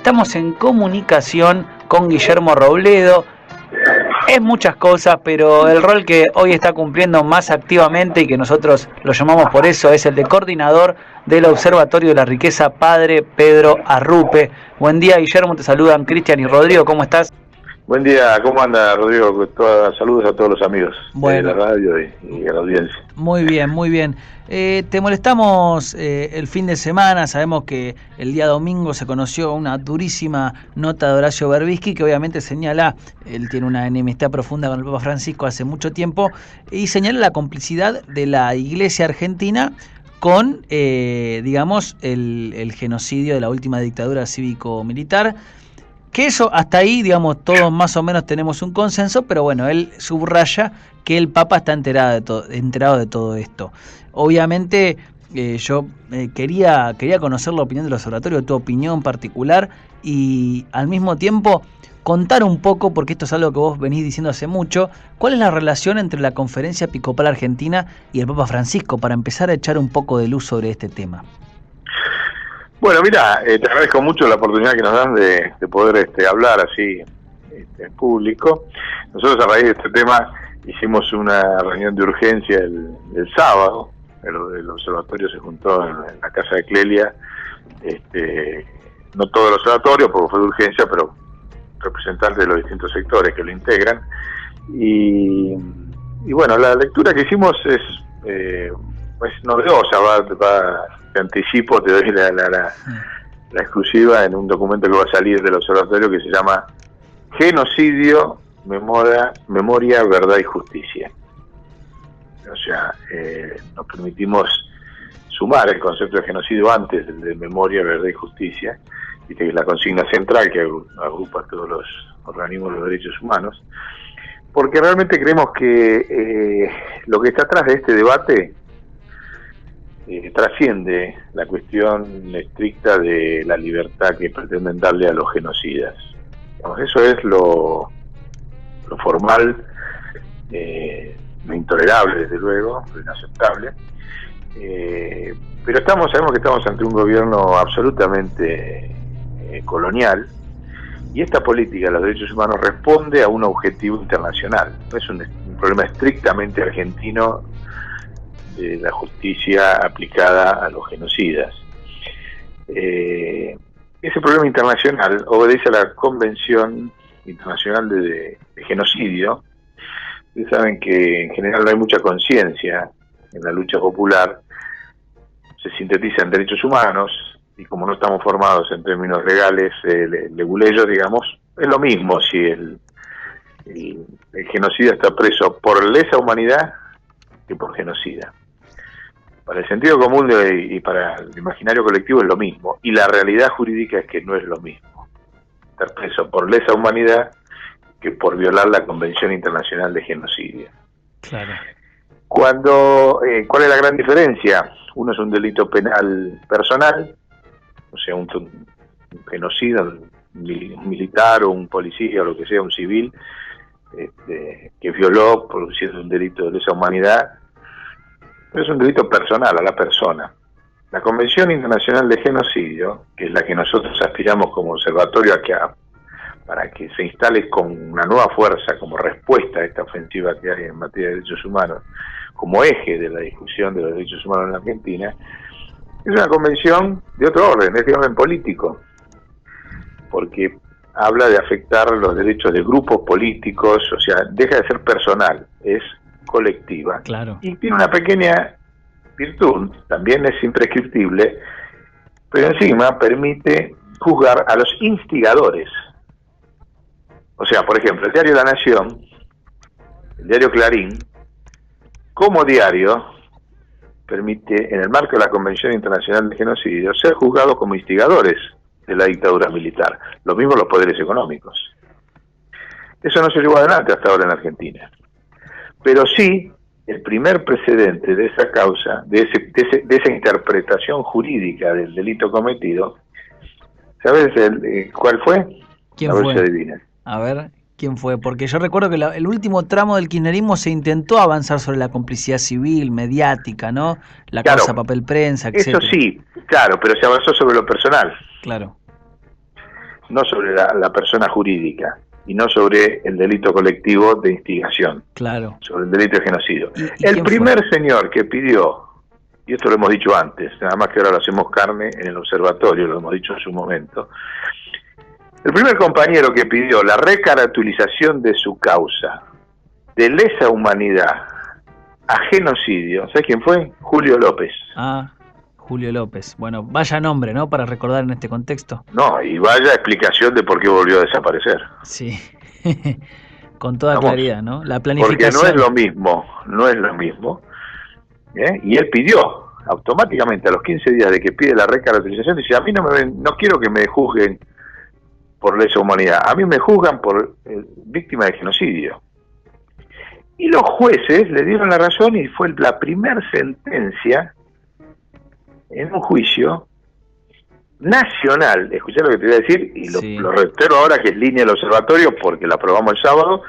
estamos en comunicación con Guillermo Robledo. Es muchas cosas, pero el rol que hoy está cumpliendo más activamente y que nosotros lo llamamos por eso es el de coordinador del Observatorio de la Riqueza, Padre Pedro Arrupe. Buen día, Guillermo, te saludan Cristian y Rodrigo, ¿cómo estás? Buen día, ¿cómo anda, Rodrigo? Saludos a todos los amigos de la radio y a la audiencia. Muy bien, muy bien. Te molestamos el fin de semana. Sabemos que el día domingo se conoció una durísima nota de Horacio Berbisky, que obviamente señala, él tiene una enemistad profunda con el Papa Francisco hace mucho tiempo, y señala la complicidad de la Iglesia argentina con, digamos, el genocidio de la última dictadura cívico-militar. Que eso, hasta ahí, digamos, todos más o menos tenemos un consenso, pero bueno, él subraya que el Papa está enterado de todo esto. Obviamente, yo quería conocer la opinión del observatorio, tu opinión particular, y al mismo tiempo contar un poco, porque esto es algo que vos venís diciendo hace mucho, cuál es la relación entre la Conferencia Episcopal Argentina y el Papa Francisco, para empezar a echar un poco de luz sobre este tema. Bueno, mira, te agradezco mucho la oportunidad que nos dan de poder hablar así en público. Nosotros a raíz de este tema hicimos una reunión de urgencia el sábado. El observatorio se juntó en la casa de Clelia, no todo el observatorio porque fue de urgencia, pero representantes de los distintos sectores que lo integran. Y bueno, la lectura que hicimos es novedosa, te anticipo, te doy la exclusiva en un documento que va a salir del observatorio que se llama Genocidio, Memoria, Verdad y Justicia. O sea, nos permitimos sumar el concepto de genocidio antes de memoria, verdad y justicia, que es la consigna central que agrupa a todos los organismos de los derechos humanos, porque realmente creemos que lo que está atrás de este debate trasciende la cuestión estricta de la libertad que pretenden darle a los genocidas. Eso es lo formal, lo intolerable, desde luego, lo inaceptable, pero sabemos que estamos ante un gobierno absolutamente colonial, y esta política de los derechos humanos responde a un objetivo internacional. No es un problema estrictamente argentino de la justicia aplicada a los genocidas. Ese problema internacional obedece a la Convención Internacional de Genocidio. Ustedes saben que en general no hay mucha conciencia en la lucha popular, se sintetiza en derechos humanos, y como no estamos formados en términos legales, leguleyos, digamos, es lo mismo si el genocida está preso por lesa humanidad que por genocida. Para el sentido común y para el imaginario colectivo es lo mismo, y la realidad jurídica es que no es lo mismo estar preso por lesa humanidad que por violar la Convención Internacional de Genocidio. Claro. ¿Cuál es la gran diferencia? Uno es un delito penal personal, o sea, un genocida, un militar o un policía o lo que sea, un civil, que violó produciendo un delito de lesa humanidad. Es un delito personal a la persona. La Convención Internacional de Genocidio, que es la que nosotros aspiramos como observatorio para que se instale con una nueva fuerza como respuesta a esta ofensiva que hay en materia de derechos humanos, como eje de la discusión de los derechos humanos en la Argentina, es una convención de otro orden, es de orden político, porque habla de afectar los derechos de grupos políticos, o sea, deja de ser personal, es colectiva. Claro. Y tiene una pequeña virtud, también es imprescriptible, pero encima permite juzgar a los instigadores. O sea, por ejemplo, el diario La Nación, el diario Clarín, como diario, permite, en el marco de la Convención Internacional de Genocidio, ser juzgados como instigadores de la dictadura militar. Lo mismo los poderes económicos. Eso no se llevó adelante hasta ahora en Argentina. Pero sí, el primer precedente de esa causa, de esa interpretación jurídica del delito cometido, ¿sabes cuál fue? ¿Quién fue? A ver si adivinas. A ver, ¿quién fue? Porque yo recuerdo que el último tramo del kirchnerismo se intentó avanzar sobre la complicidad civil, mediática, ¿no? La causa papel prensa, etc. Eso sí, claro, pero se avanzó sobre lo personal. Claro. no sobre la persona jurídica, y no sobre el delito colectivo de instigación, claro, sobre el delito de genocidio. ¿Y El primer fue? señor que pidió, y esto lo hemos dicho antes, nada más que ahora lo hacemos carne en el observatorio, lo hemos dicho en su momento, el primer compañero que pidió la recaracterización de su causa de lesa humanidad a genocidio, ¿sabes quién fue? Julio López. Ah, Julio López. Bueno, vaya nombre, ¿no? Para recordar en este contexto. No, y vaya explicación de por qué volvió a desaparecer. Sí, con toda Vamos, claridad, ¿no? La porque no es planificación. lo mismo, no es lo mismo. Y él pidió automáticamente a los 15 días de que pide la recaracterización, dice, a mí no quiero que me juzguen por lesa humanidad, a mí me juzgan por víctima de genocidio. Y los jueces le dieron la razón y fue la primera sentencia en un juicio nacional, escuchá lo que te voy a decir, y Sí. lo reitero ahora, que es línea del observatorio, porque la aprobamos el sábado,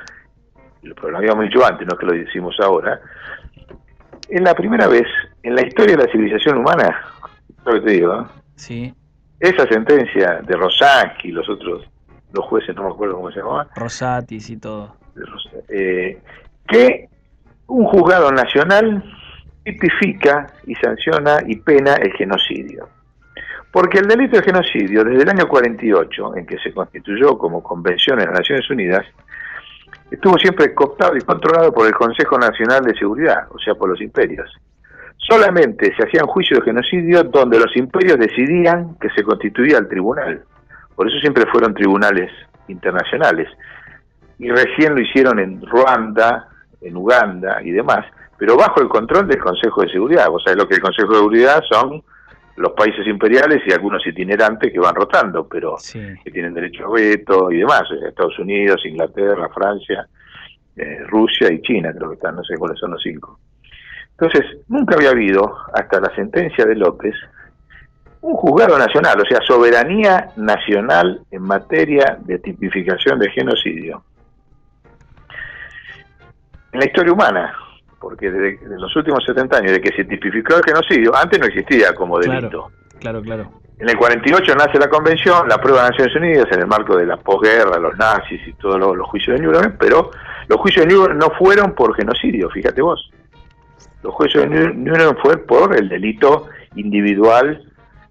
pero lo habíamos dicho antes, no es que lo decimos ahora. Es la primera vez en la historia de la civilización humana, lo que te digo, ¿no? Sí. Esa sentencia de Rosansky y los otros, los jueces, no me acuerdo cómo se llamaban, Rosatis y todo. que un juzgado nacional tipifica y sanciona y pena el genocidio. Porque el delito de genocidio, desde el año 48, en que se constituyó como Convención en las Naciones Unidas, estuvo siempre cooptado y controlado por el Consejo Nacional de Seguridad, o sea, por los imperios. Solamente se hacían juicios de genocidio donde los imperios decidían que se constituía el tribunal. Por eso siempre fueron tribunales internacionales. Y recién lo hicieron en Ruanda, en Uganda y demás, pero bajo el control del Consejo de Seguridad. Vos sabés lo que el Consejo de Seguridad son los países imperiales y algunos itinerantes que van rotando, pero Sí. que tienen derecho a veto y demás. Estados Unidos, Inglaterra, Francia, Rusia y China, creo que están, no sé cuáles son los 5. Entonces, nunca había habido, hasta la sentencia de López, un juzgado nacional, o sea, soberanía nacional en materia de tipificación de genocidio. En la historia humana, porque desde los últimos 70 años, de que se tipificó el genocidio, antes no existía como delito. Claro. En el 48 nace la convención, la aprueba de Naciones Unidas en el marco de la posguerra, los nazis y todos los juicios de Nuremberg, pero los juicios de Nuremberg no fueron por genocidio, fíjate vos. Los juicios de Nuremberg fue por el delito individual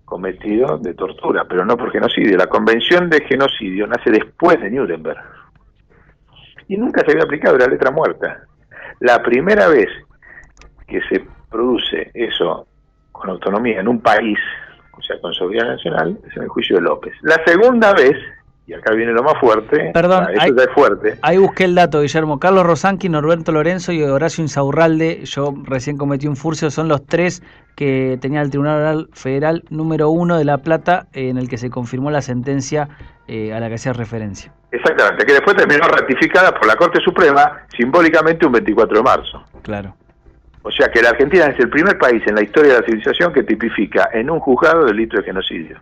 cometido de tortura, pero no por genocidio. La convención de genocidio nace después de Nuremberg y nunca se había aplicado, la letra muerta. La primera vez que se produce eso con autonomía en un país, o sea, con soberanía nacional, es en el juicio de López. La segunda vez, y acá viene lo más fuerte, Perdón, eso ya es fuerte. Ahí busqué el dato, Guillermo. Carlos Rosansky, Norberto Lorenzo y Horacio Insaurralde, yo recién cometí un furcio, son los 3 que tenía el Tribunal Federal número 1 de La Plata, en el que se confirmó la sentencia a la que hacía referencia. Exactamente, que después terminó ratificada por la Corte Suprema simbólicamente un 24 de marzo. Claro. O sea que la Argentina es el primer país en la historia de la civilización que tipifica en un juzgado delito de genocidio.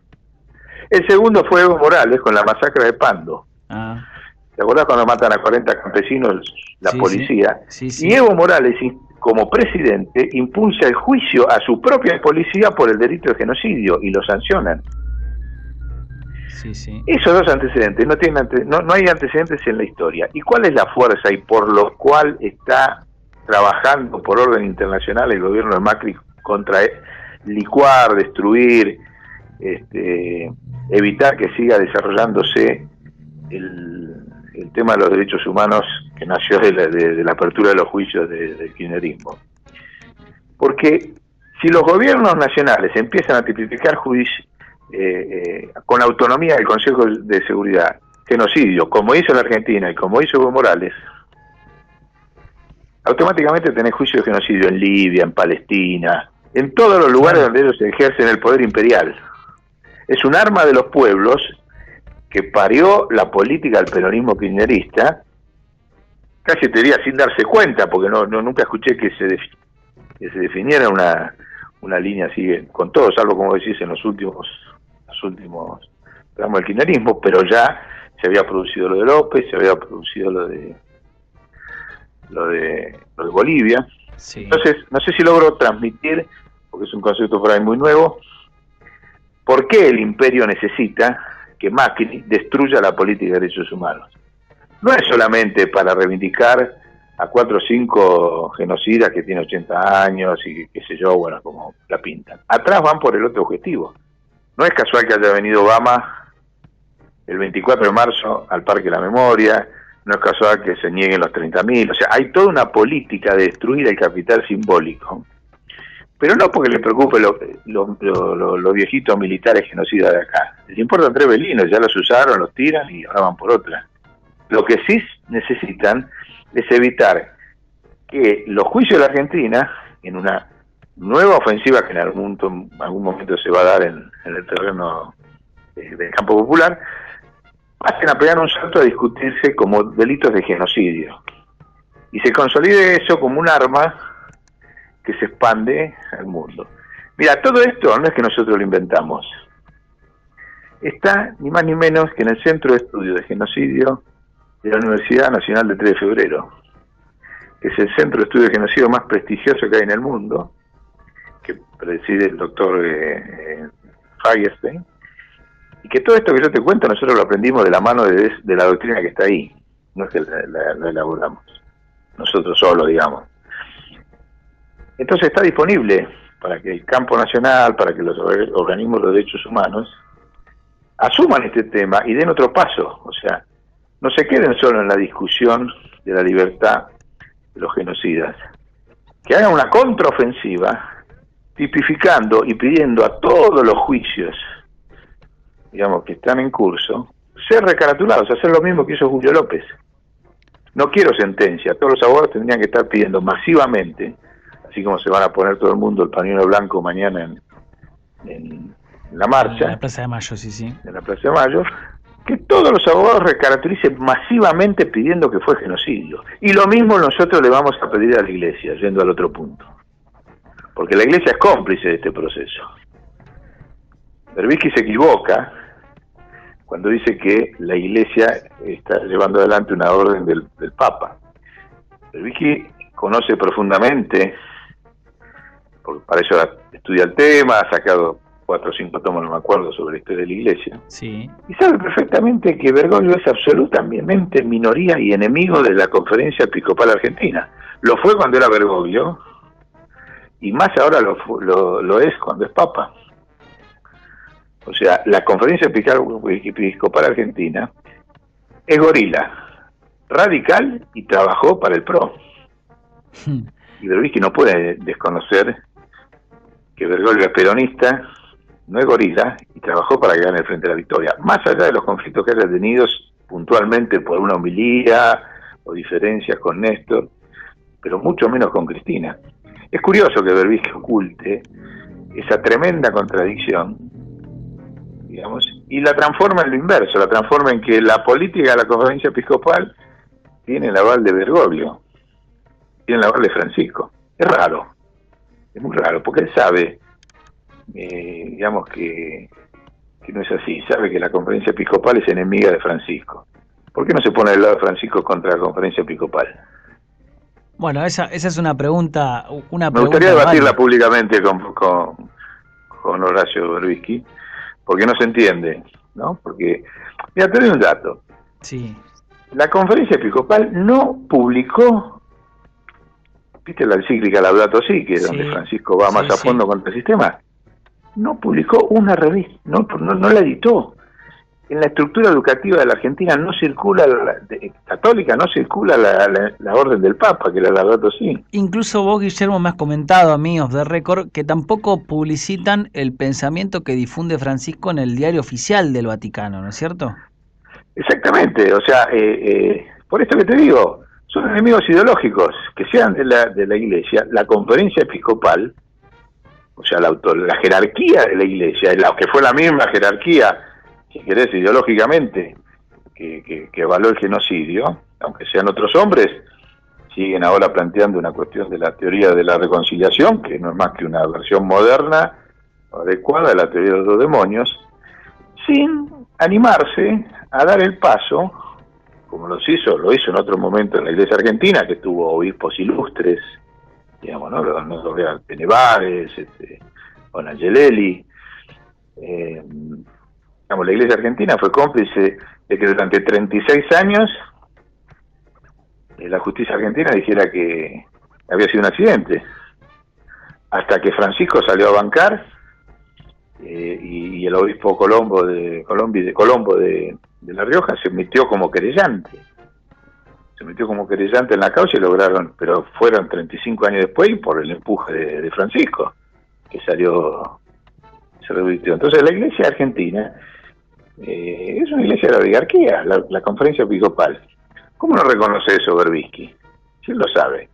El segundo fue Evo Morales con la masacre de Pando. ¿Te acordás cuando matan a 40 campesinos la policía? Sí. Y Evo Morales, como presidente, impulsa el juicio a su propia policía por el delito de genocidio y lo sancionan. Sí. Esos dos antecedentes no hay antecedentes en la historia. ¿Y cuál es la fuerza y por lo cual está trabajando por orden internacional el gobierno de Macri contra licuar, destruir, evitar que siga desarrollándose el tema de los derechos humanos que nació de la apertura de los juicios del kirchnerismo? Porque si los gobiernos nacionales empiezan a tipificar con autonomía del Consejo de Seguridad genocidio, como hizo la Argentina y como hizo Evo Morales, automáticamente tenés juicio de genocidio en Libia, en Palestina, en todos los lugares donde ellos ejercen el poder imperial. Es un arma de los pueblos que parió la política del peronismo kirchnerista, casi te diría sin darse cuenta, porque nunca escuché que se definiera una línea así con todo, salvo como decís en los últimos tramos del kirchnerismo, pero ya se había producido lo de López, se había producido lo de Bolivia. Sí. Entonces, no sé si logro transmitir, porque es un concepto por ahí muy nuevo, por qué el imperio necesita que Macri destruya la política de derechos humanos. No es solamente para reivindicar a 4 o 5 genocidas que tienen 80 años y qué sé yo, bueno, como la pintan. Atrás van por el otro objetivo. No es casual que haya venido Obama el 24 de marzo al Parque de la Memoria, no es casual que se nieguen los 30.000, o sea, hay toda una política de destruir el capital simbólico, pero no porque les preocupe los viejitos militares genocidas de acá. Les importan 3 velinos, ya los usaron, los tiran y ahora van por otra. Lo que sí necesitan es evitar que los juicios de la Argentina, en una nueva ofensiva que en algún momento se va a dar en el terreno del campo popular, pasen a pegar un salto a discutirse como delitos de genocidio. Y se consolide eso como un arma que se expande al mundo. Mira, todo esto no es que nosotros lo inventamos. Está ni más ni menos que en el Centro de Estudio de Genocidio de la Universidad Nacional de 3 de Febrero, que es el centro de estudio de genocidio más prestigioso que hay en el mundo, que preside el doctor Fagerstein, y que todo esto que yo te cuento nosotros lo aprendimos de la mano de la doctrina que está ahí, no es que la elaboramos nosotros solos, digamos. Entonces está disponible para que el campo nacional, para que los organismos de derechos humanos asuman este tema y den otro paso, o sea, no se queden solo en la discusión de la libertad de los genocidas, que hagan una contraofensiva tipificando y pidiendo a todos los juicios, digamos, que están en curso, ser recaratulados, hacer lo mismo que hizo Julio López. No quiero sentencia, todos los abogados tendrían que estar pidiendo masivamente, así como se van a poner todo el mundo el pañuelo blanco mañana en la marcha. En la Plaza de Mayo, sí. En la Plaza de Mayo, que todos los abogados recaractericen masivamente pidiendo que fue genocidio. Y lo mismo nosotros le vamos a pedir a la Iglesia, yendo al otro punto. Porque la Iglesia es cómplice de este proceso. Berbisky se equivoca cuando dice que la Iglesia está llevando adelante una orden del Papa. Berbisky conoce profundamente, porque para eso estudia el tema, ha sacado 4 o 5 tomos, no me acuerdo, sobre la historia de la Iglesia. Sí. Y sabe perfectamente que Bergoglio es absolutamente minoría y enemigo de la Conferencia Episcopal Argentina. Lo fue cuando era Bergoglio, y más ahora lo es cuando es Papa. O sea, la Conferencia Episcopal Argentina es gorila, radical y trabajó para el PRO. Y Berbisky no puede desconocer que Bergoglio es peronista, no es gorila y trabajó para que gane el Frente de la Victoria, más allá de los conflictos que haya tenido puntualmente por una homilía o diferencias con Néstor, pero mucho menos con Cristina. Es curioso que Berbisky oculte esa tremenda contradicción, digamos, y la transforma en lo inverso, la transforma en que la política de la Conferencia Episcopal tiene el aval de Bergoglio, tiene el aval de Francisco. Es raro, es muy raro, porque él sabe, digamos que no es así, sabe que la Conferencia Episcopal es enemiga de Francisco. ¿Por qué no se pone del lado de Francisco contra la Conferencia Episcopal? Bueno, esa es una pregunta. Me gustaría debatirla públicamente con Horacio Berbisky, porque no se entiende, ¿no? Porque, mira, te doy un dato. Sí. La Conferencia Episcopal no publicó, ¿viste la encíclica Laudato Si, que es donde Francisco va más a fondo contra el sistema? No publicó una revista, no la editó. En la estructura educativa de la Argentina no circula, católica, no circula la orden del Papa, que la Laudato Si. Incluso vos, Guillermo, me has comentado a mí, off the record, que tampoco publicitan el pensamiento que difunde Francisco en el diario oficial del Vaticano, ¿no es cierto? Exactamente, o sea, por esto que te digo, son enemigos ideológicos, que sean de la Iglesia, la Conferencia Episcopal, o sea, la jerarquía de la Iglesia, que fue la misma jerarquía, si querés, ideológicamente, que avaló el genocidio, aunque sean otros hombres, siguen ahora planteando una cuestión de la teoría de la reconciliación, que no es más que una versión moderna, adecuada de la teoría de los demonios, sin animarse a dar el paso, como lo hizo en otro momento en la Iglesia Argentina, que tuvo obispos ilustres, digamos, ¿no? Los Nevares, Angelelli, digamos, la Iglesia Argentina fue cómplice de que durante 36 años la justicia argentina dijera que había sido un accidente, hasta que Francisco salió a bancar y el obispo Colombo de La Rioja se metió como querellante. Se metió como querellante en la causa y lograron, pero fueron 35 años después y por el empuje de Francisco, que se revirtió. Entonces la Iglesia Argentina es una iglesia de la oligarquía, la conferencia episcopal. ¿Cómo no reconoce eso Berbisky? Si él lo sabe.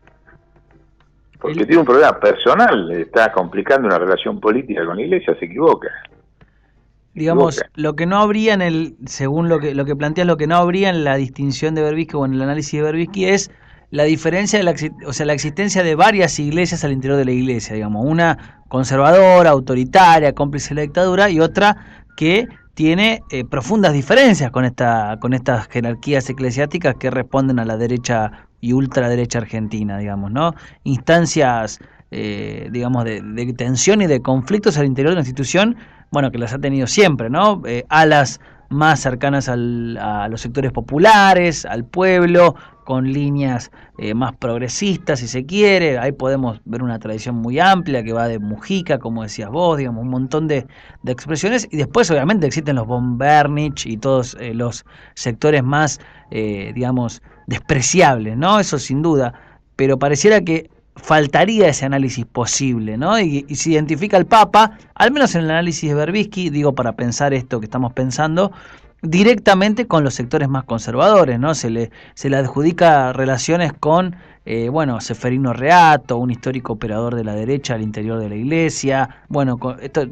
Porque tiene un problema personal, está complicando una relación política con la iglesia, se equivoca. Digamos, lo que no habría según lo que planteas, lo que no habría en la distinción de Berbisky o en el análisis de Berbisky es la diferencia de la existencia de varias iglesias al interior de la iglesia, digamos, una conservadora, autoritaria, cómplice de la dictadura, y otra que tiene profundas diferencias con estas jerarquías eclesiásticas que responden a la derecha y ultraderecha argentina, digamos, ¿no? Instancias, digamos, de tensión y de conflictos al interior de la institución, bueno, que las ha tenido siempre, ¿no? Alas más cercanas a los sectores populares, al pueblo, con líneas más progresistas, si se quiere. Ahí podemos ver una tradición muy amplia que va de Mujica, como decías vos, digamos, un montón de expresiones. Y después, obviamente, existen los von Bernich y todos los sectores más, digamos, despreciables, ¿no? Eso sin duda. Pero pareciera que faltaría ese análisis posible, ¿no? Y se identifica al Papa, al menos en el análisis de Berbisky, digo, para pensar esto que estamos pensando, directamente con los sectores más conservadores, ¿no? Se le adjudica relaciones con, Seferino Reato, un histórico operador de la derecha al interior de la iglesia. Bueno, esto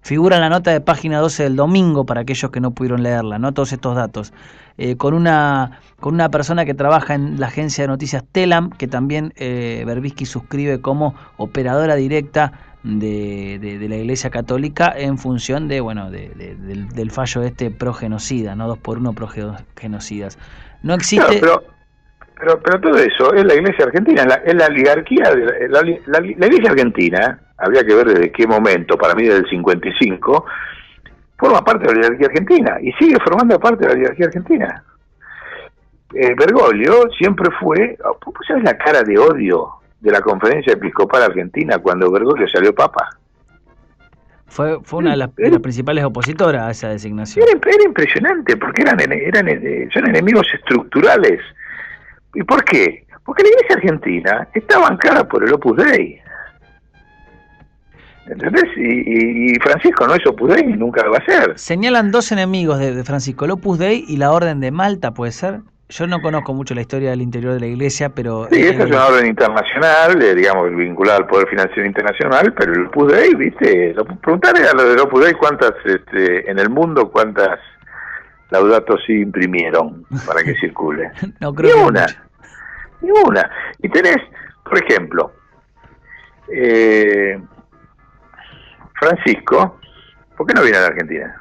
figura en la nota de página 12 del domingo para aquellos que no pudieron leerla, ¿no? Todos estos datos. Con una persona que trabaja en la agencia de noticias Telam, que también Berbisky suscribe como operadora directa de la Iglesia Católica en función del fallo progenocida, ¿no? 2x1 progenocidas. No existe... Claro, pero todo eso es la Iglesia Argentina, es la oligarquía. La Iglesia Argentina, habría que ver desde qué momento, para mí desde el 55, forma parte de la oligarquía argentina y sigue formando parte de la oligarquía argentina. Bergoglio siempre fue... ¿Vos sabés la cara de odio de la Conferencia Episcopal Argentina cuando Bergoglio salió papa? Fue una de las principales opositoras a esa designación. Era impresionante, porque son enemigos estructurales. ¿Y por qué? Porque la Iglesia Argentina está bancada por el Opus Dei. ¿Entendés? Y Francisco no es Opus Dei, nunca lo va a ser. Señalan dos enemigos de Francisco, el Opus Dei y la Orden de Malta, ¿puede ser? Yo no conozco mucho la historia del interior de la iglesia, pero... Sí, esa es una orden internacional, digamos, vinculada al Poder Financiero Internacional, pero el Opus Dei, ¿viste? Preguntarle a lo del Opus Dei en el mundo cuántas Laudato Si imprimieron para que circule. No creo ni una. Y tenés, por ejemplo, Francisco, ¿por qué no viene a la Argentina?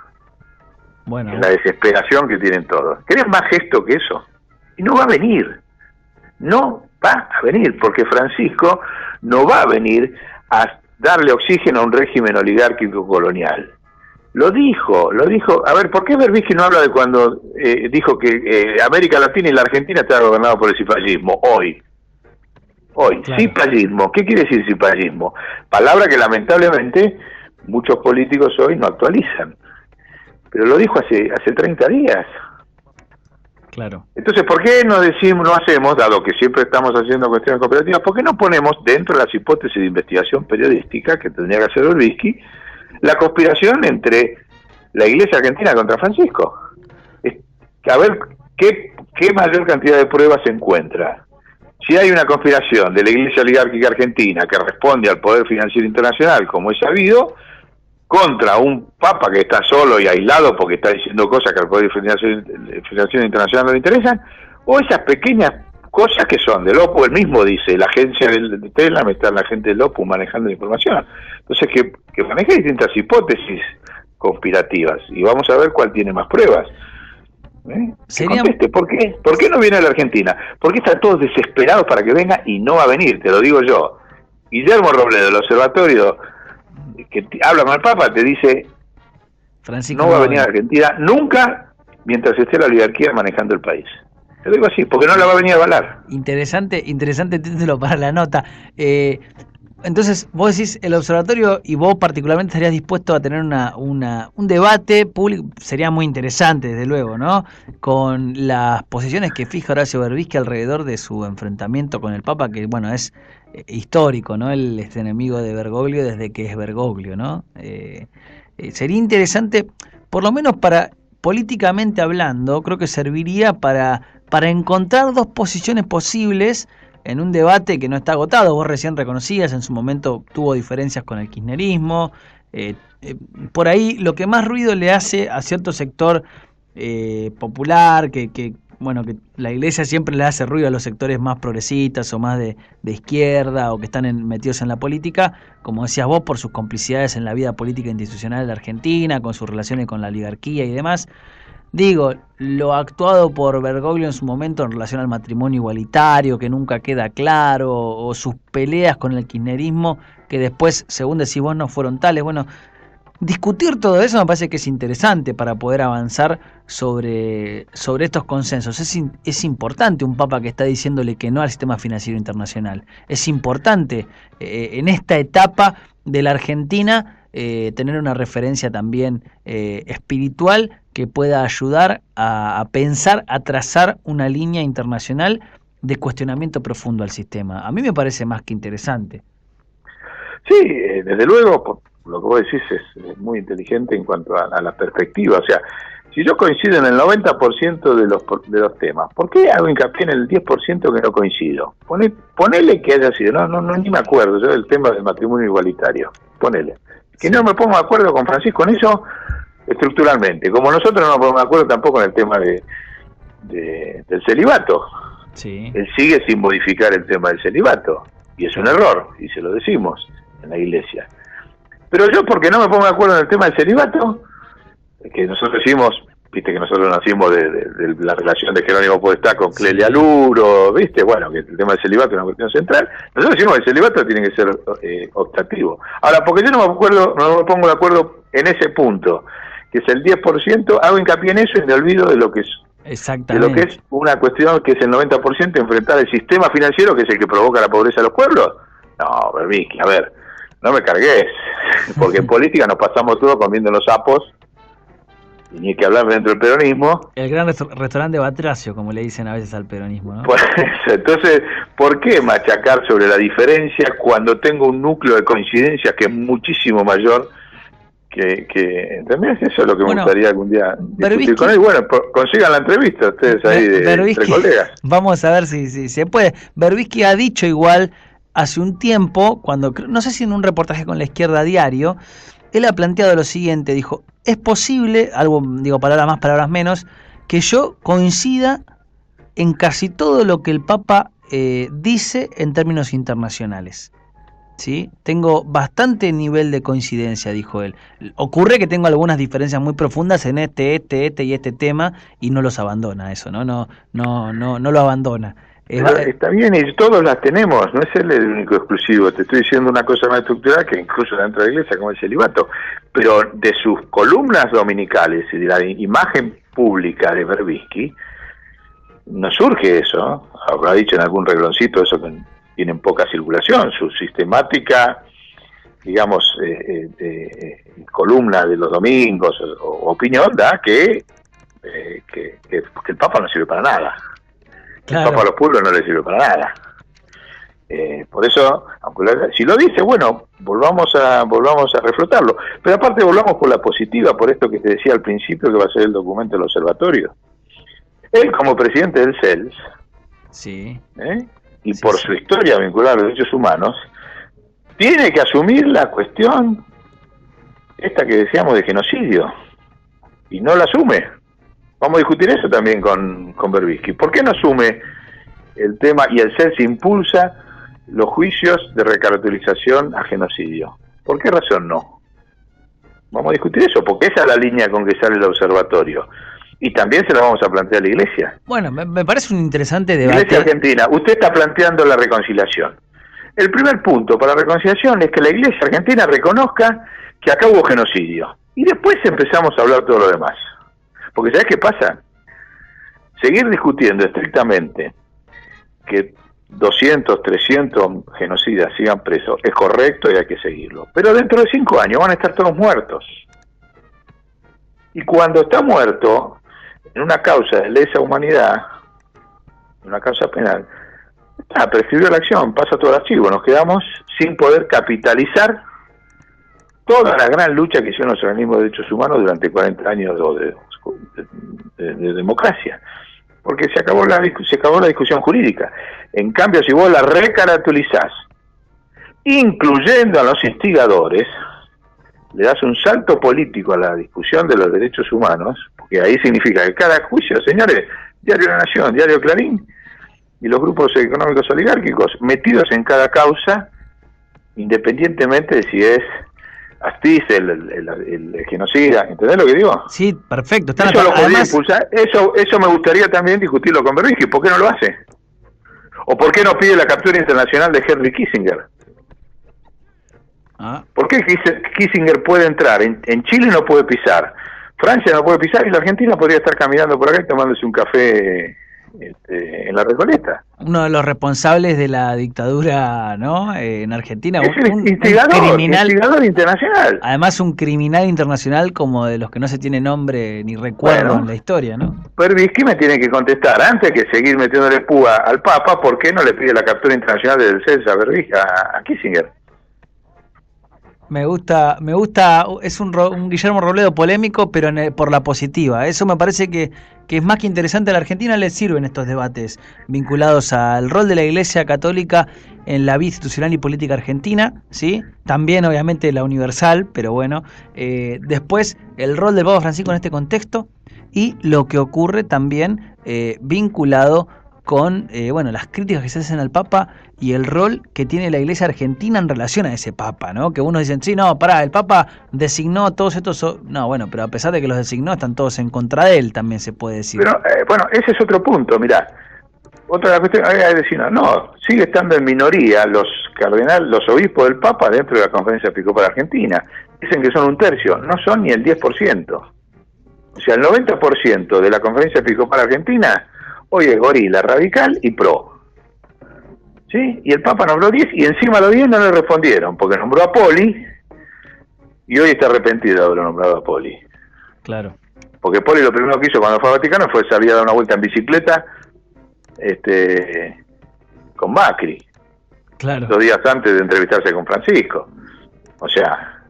Bueno. En la desesperación que tienen todos. ¿Querés más gesto que eso? Y no va a venir. No va a venir, porque Francisco no va a venir a darle oxígeno a un régimen oligárquico colonial. Lo dijo. A ver, ¿por qué Berbisky no habla de cuando dijo que América Latina y la Argentina estaba gobernado por el cipallismo? Hoy. Claro. Cipallismo. ¿Qué quiere decir cipallismo? Palabra que lamentablemente muchos políticos hoy no actualizan. Pero lo dijo hace 30 días. Claro. Entonces, ¿por qué no hacemos, dado que siempre estamos haciendo cuestiones cooperativas, por qué no ponemos dentro de las hipótesis de investigación periodística que tendría que hacer Berbisky, la conspiración entre la Iglesia Argentina contra Francisco? A ver qué mayor cantidad de pruebas se encuentra. Si hay una conspiración de la Iglesia Oligárquica Argentina que responde al Poder Financiero Internacional, como es sabido, contra un papa que está solo y aislado porque está diciendo cosas que al Poder Financiero Internacional no le interesan, o esas pequeñas cosas que son del OPU, él mismo dice, la agencia de Telam está la gente del OPU manejando la información. Entonces que maneja distintas hipótesis conspirativas y vamos a ver cuál tiene más pruebas. Conteste, ¿por qué? ¿Por qué no viene a la Argentina? ¿Por qué están todos desesperados para que venga y no va a venir? Te lo digo yo. Guillermo Robledo, del Observatorio, que habla con el Papa, te dice No va a venir a Argentina nunca mientras esté la oligarquía manejando el país. Te lo digo así, porque no la va a venir a avalar. Interesante título para la nota. Entonces, vos decís, el observatorio y vos particularmente estarías dispuesto a tener un debate público, sería muy interesante, desde luego, ¿no? Con las posiciones que fija Horacio Berbisky alrededor de su enfrentamiento con el Papa, que, bueno, es histórico, ¿no? Él es enemigo de Bergoglio desde que es Bergoglio, ¿no? Sería interesante, por lo menos para, políticamente hablando, creo que serviría para encontrar dos posiciones posibles en un debate que no está agotado. Vos recién reconocías, en su momento tuvo diferencias con el kirchnerismo. Por ahí lo que más ruido le hace a cierto sector popular, que la iglesia siempre le hace ruido a los sectores más progresistas o más de izquierda o que están metidos en la política, como decías vos, por sus complicidades en la vida política institucional de Argentina, con sus relaciones con la oligarquía y demás. Digo, lo actuado por Bergoglio en su momento en relación al matrimonio igualitario, que nunca queda claro, o sus peleas con el kirchnerismo, que después, según decís vos, no fueron tales. Bueno, discutir todo eso me parece que es interesante para poder avanzar sobre estos consensos. Es importante un papa que está diciéndole que no al sistema financiero internacional. Es importante en esta etapa de la Argentina tener una referencia también espiritual que pueda ayudar a pensar, a trazar una línea internacional de cuestionamiento profundo al sistema. A mí me parece más que interesante. Sí, desde luego, lo que vos decís es muy inteligente en cuanto a la perspectiva. O sea, si yo coincido en el 90% de los temas, ¿por qué hago hincapié en el 10% que no coincido? Ponele que haya sido, ni me acuerdo yo del tema del matrimonio igualitario, ponele. Que no me pongo de acuerdo con Francisco en eso estructuralmente, como nosotros no nos ponemos de acuerdo tampoco en el tema del celibato. Sí. Él sigue sin modificar el tema del celibato, y es un error, y se lo decimos en la iglesia. Pero yo, porque no me pongo de acuerdo en el tema del celibato, que nosotros decimos, viste que nosotros nacimos de la relación de Jerónimo Podestá con Clelia Luro, viste, bueno, que el tema del celibato es una cuestión central. Nosotros decimos que el celibato tiene que ser optativo. Ahora, porque yo no me pongo de acuerdo en ese punto, que es el 10%, hago hincapié en eso y me olvido de lo que es. Exactamente. De lo que es una cuestión que es el 90%, enfrentar el sistema financiero, que es el que provoca la pobreza de los pueblos. No, Berbisky, a ver, no me cargues, porque en política nos pasamos todos comiendo los sapos, y ni hay que hablar dentro del peronismo. El gran restaurante Batracio, como le dicen a veces al peronismo, ¿no? Pues, entonces, ¿por qué machacar sobre la diferencia cuando tengo un núcleo de coincidencia que es muchísimo mayor que ¿entendés? Eso es lo que me gustaría algún día discutir con él. Bueno, consigan la entrevista ustedes ahí entre colegas. Vamos a ver si se puede. Berbisky ha dicho igual hace un tiempo, cuando no sé si en un reportaje con La Izquierda Diario, él ha planteado lo siguiente, dijo, es posible, algo, digo, palabras más, palabras menos, que yo coincida en casi todo lo que el Papa dice en términos internacionales. ¿Sí? Tengo bastante nivel de coincidencia, dijo él. Ocurre que tengo algunas diferencias muy profundas en este y este tema, y no los abandona eso, no lo abandona. Está bien, y todos las tenemos, no es él el único exclusivo. Te estoy diciendo una cosa más estructural que incluso dentro de la iglesia, como el celibato. Pero de sus columnas dominicales y de la imagen pública de Berbisky, no surge eso. Habrá dicho en algún regloncito eso que tienen poca circulación. Su sistemática, digamos, columna de los domingos o opinión da que el Papa no sirve para nada. Claro. El Papa a los pueblos no le sirve para nada. Por eso, aunque si lo dice, bueno, volvamos a reflotarlo. Pero aparte volvamos por la positiva, por esto que te decía al principio, que va a ser el documento del observatorio. Él, como presidente del CELS, sí, y por su historia vinculada a los derechos humanos, tiene que asumir la cuestión esta que decíamos de genocidio, y no la asume. Vamos a discutir eso también con Berbisky. ¿Por qué no asume el tema y el CELS impulsa los juicios de recaracterización a genocidio? ¿Por qué razón no? Vamos a discutir eso, porque esa es la línea con que sale el observatorio. Y también se la vamos a plantear a la iglesia. Bueno, me parece un interesante debate. Iglesia Argentina, usted está planteando la reconciliación. El primer punto para la reconciliación es que la iglesia argentina reconozca que acá hubo genocidio. Y después empezamos a hablar todo lo demás. Porque ¿sabés qué pasa? Seguir discutiendo estrictamente que 200, 300 genocidas sigan presos es correcto y hay que seguirlo. Pero dentro de 5 años van a estar todos muertos. Y cuando está muerto, en una causa de lesa humanidad, una causa penal, prescribió la acción, pasa todo el archivo, nos quedamos sin poder capitalizar toda la gran lucha que hicieron los organismos de derechos humanos durante 40 años de democracia, porque se acabó la discusión jurídica. En cambio, si vos la recaracterizás, incluyendo a los instigadores, le das un salto político a la discusión de los derechos humanos, porque ahí significa que cada juicio, señores, Diario La Nación, Diario Clarín, y los grupos económicos oligárquicos metidos en cada causa, independientemente de si es Astiz el genocida, ¿entendés lo que digo? Sí, perfecto. Eso lo podría impulsar, eso me gustaría también discutirlo con Berbisky. ¿Por qué no lo hace? ¿O por qué no pide la captura internacional de Henry Kissinger? ¿Por qué Kissinger puede entrar? En Chile no puede pisar, Francia no puede pisar, y la Argentina podría estar caminando por acá y tomándose un café en la Recoleta. Uno de los responsables de la dictadura, ¿no? En Argentina, es un instigador internacional. Además, un criminal internacional como de los que no se tiene nombre ni recuerdo en la historia, ¿no? Berbisky me tiene que contestar, antes que seguir metiéndole púa al Papa, ¿por qué no le pide la captura internacional del César Berbisky a Kissinger? Me gusta, es un Guillermo Robledo polémico, pero por la positiva. Eso me parece que es más que interesante. A la Argentina le sirven estos debates vinculados al rol de la Iglesia Católica en la vida institucional y política argentina, ¿sí? También, obviamente, la universal, pero bueno. Después, el rol del Papa Francisco en este contexto y lo que ocurre también vinculado con las críticas que se hacen al Papa y el rol que tiene la Iglesia Argentina en relación a ese Papa, ¿no? Que unos dicen, sí, no, pará, el Papa designó a todos estos... No, bueno, pero a pesar de que los designó, están todos en contra de él, también se puede decir. Pero, ese es otro punto, mirá. Otra cuestión, hay que decir, no, sigue estando en minoría los obispos del Papa dentro de la Conferencia Episcopal Argentina. Dicen que son 1/3, no son ni el 10%. O sea, el 90% de la Conferencia Episcopal Argentina hoy es gorila, radical y pro. ¿Sí? Y el Papa nombró 10 y encima los 10 no le respondieron, porque nombró a Poli y hoy está arrepentido de haberlo nombrado a Poli. Claro. Porque Poli lo primero que hizo cuando fue a Vaticano fue salir a dar una vuelta en bicicleta con Macri. Claro. 2 días antes de entrevistarse con Francisco. O sea,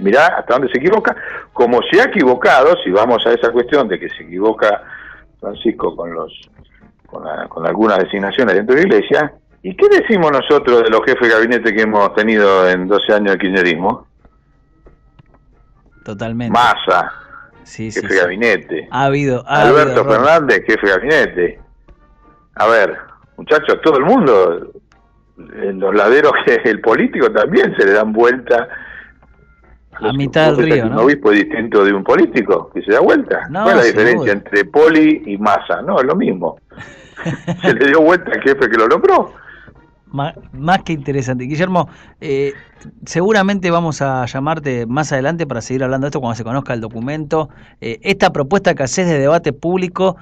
mirá hasta dónde se equivoca, como se ha equivocado, si vamos a esa cuestión de que se equivoca Francisco con algunas designaciones dentro de la Iglesia. ¿Y qué decimos nosotros de los jefes de gabinete que hemos tenido en 12 años de kirchnerismo? Totalmente. Massa, jefe de gabinete. Alberto Fernández, jefe de gabinete. A ver, muchachos, todo el mundo, en los laderos que es el político también se le dan vuelta. A mitad del río, ¿no? Un obispo es distinto de un político que se da vuelta. No, ¿cuál es la diferencia entre Poli y Massa? No, es lo mismo. Se le dio vuelta al jefe que lo nombró. Más que interesante. Guillermo, seguramente vamos a llamarte más adelante para seguir hablando de esto cuando se conozca el documento. Esta propuesta que haces de debate público,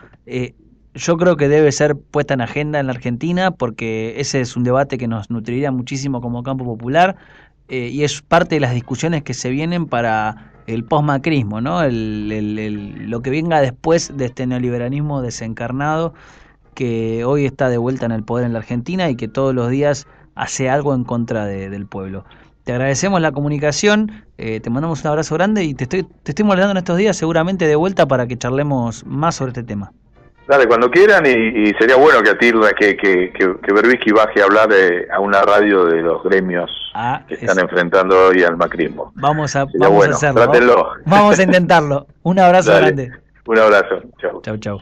yo creo que debe ser puesta en agenda en la Argentina, porque ese es un debate que nos nutriría muchísimo como campo popular, y es parte de las discusiones que se vienen para el postmacrismo, ¿no? Lo que venga después de este neoliberalismo desencarnado, que hoy está de vuelta en el poder en la Argentina y que todos los días hace algo en contra del pueblo. Te agradecemos la comunicación, te mandamos un abrazo grande y te estoy molestando en estos días seguramente de vuelta para que charlemos más sobre este tema. Dale, cuando quieran, y sería bueno que Berbisky baje a hablar a una radio de los gremios que están enfrentando hoy al macrismo. Vamos a hacerlo. Vamos a intentarlo. Un abrazo grande. Un abrazo. Chau. Chau.